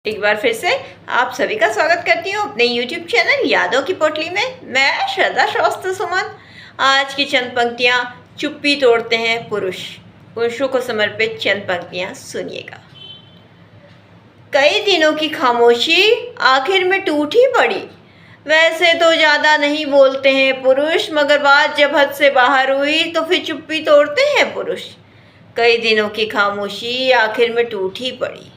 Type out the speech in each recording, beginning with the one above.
एक बार फिर से आप सभी का स्वागत करती हूँ अपने YouTube चैनल यादों की पोटली में। मैं श्रद्धा श्रीवास्तव सुमन। आज की चंद पंक्तियाँ चुप्पी तोड़ते हैं पुरुषों को समर्पित चंद पंक्तियाँ सुनिएगा। कई दिनों की खामोशी आखिर में टूट ही पड़ी। वैसे तो ज़्यादा नहीं बोलते हैं पुरुष, मगर बात जब हद से बाहर हुई तो फिर चुप्पी तोड़ते हैं पुरुष। कई दिनों की खामोशी आखिर में टूट ही पड़ी।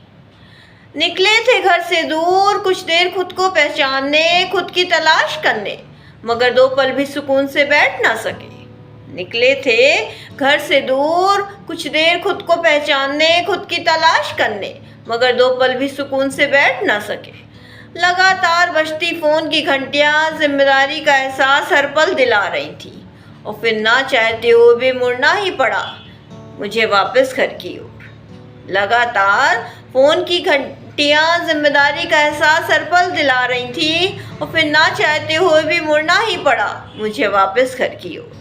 निकले थे घर से दूर कुछ देर खुद को पहचानने, खुद की तलाश करने, मगर दो पल भी सुकून से बैठ ना सके। निकले थे घर से दूर कुछ देर खुद को पहचानने, खुद की तलाश करने, मगर दो पल भी सुकून से बैठ ना सके। लगातार बजती फ़ोन की घंटियां जिम्मेदारी का एहसास हर पल दिला रही थी, और फिर ना चाहते हुए भी मुड़ना ही पड़ा मुझे वापस घर की ओर। लगातार फ़ोन की घंटियां जिम्मेदारी का एहसास हर पल दिला रही थी, और फिर ना चाहते हुए भी मुड़ना ही पड़ा मुझे वापस घर की ओर।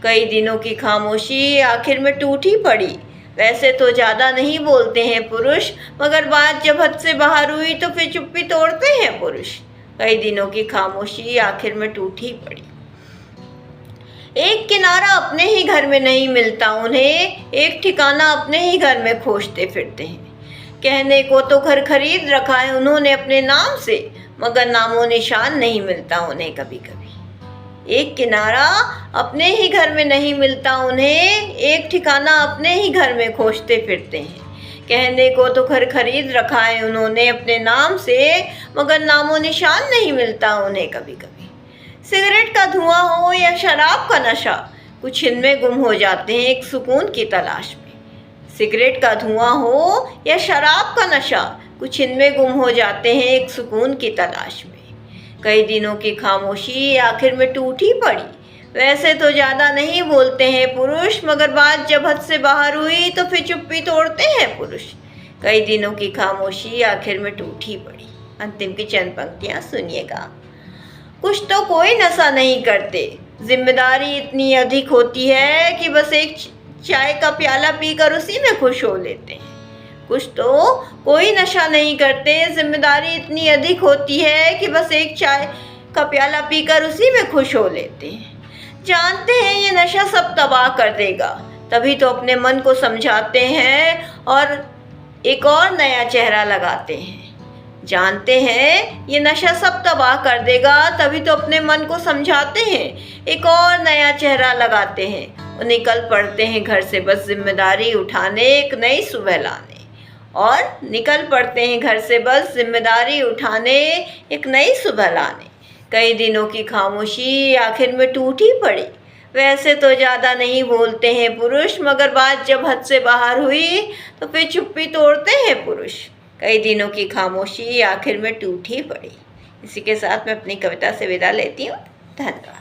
कई दिनों की खामोशी आखिर में टूट ही पड़ी। वैसे तो ज़्यादा नहीं बोलते हैं पुरुष, मगर बात जब हद से बाहर हुई तो फिर चुप्पी तोड़ते हैं पुरुष। कई दिनों की खामोशी आखिर में टूट ही पड़ी। एक किनारा अपने ही घर में नहीं मिलता उन्हें, एक ठिकाना अपने ही घर में खोजते फिरते हैं। कहने को तो घर खरीद रखा है उन्होंने अपने नाम से, मगर नामो निशान नहीं मिलता उन्हें कभी कभी। एक किनारा अपने ही घर में नहीं मिलता उन्हें, एक ठिकाना अपने ही घर में खोजते फिरते हैं। कहने को तो घर खरीद रखा है उन्होंने अपने नाम से, मगर नामो निशान नहीं मिलता उन्हें कभी कभी। सिगरेट का धुआं हो या शराब का नशा, कुछ इनमें गुम हो जाते हैं एक सुकून की तलाश में। सिगरेट का धुआं हो या शराब का नशा, कुछ इनमें गुम हो जाते हैं एक सुकून की तलाश में। कई दिनों की खामोशी आखिर में टूट ही पड़ी। वैसे तो ज़्यादा नहीं बोलते हैं पुरुष, मगर बात जब हद से बाहर हुई तो फिर चुप्पी तोड़ते हैं पुरुष। कई दिनों की खामोशी आखिर में टूट ही पड़ी। अंतिम की चंद पंक्तियाँ सुनिएगा। कुछ तो कोई नशा नहीं करते, जिम्मेदारी इतनी अधिक होती है कि बस एक चाय का प्याला पीकर उसी में खुश हो लेते हैं। कुछ तो कोई नशा नहीं करते, जिम्मेदारी इतनी अधिक होती है कि बस एक चाय का प्याला पीकर उसी में खुश हो लेते हैं। जानते हैं ये नशा सब तबाह कर देगा, तभी तो अपने मन को समझाते हैं और एक और नया चेहरा लगाते हैं। जानते हैं ये नशा सब तबाह कर देगा, तभी तो अपने मन को समझाते हैं, एक और नया चेहरा लगाते हैं और निकल पड़ते हैं घर से बस जिम्मेदारी उठाने, एक नई सुबह लाने। और निकल पड़ते हैं घर से बस जिम्मेदारी उठाने, एक नई सुबह लाने। कई दिनों की खामोशी आखिर में टूट ही पड़ी। वैसे तो ज़्यादा नहीं बोलते हैं पुरुष, मगर बात जब हद से बाहर हुई तो फिर चुप्पी तोड़ते हैं पुरुष। कई दिनों की खामोशी आखिर में टूट ही पड़ी। इसी के साथ मैं अपनी कविता से विदा लेती हूँ। धन्यवाद।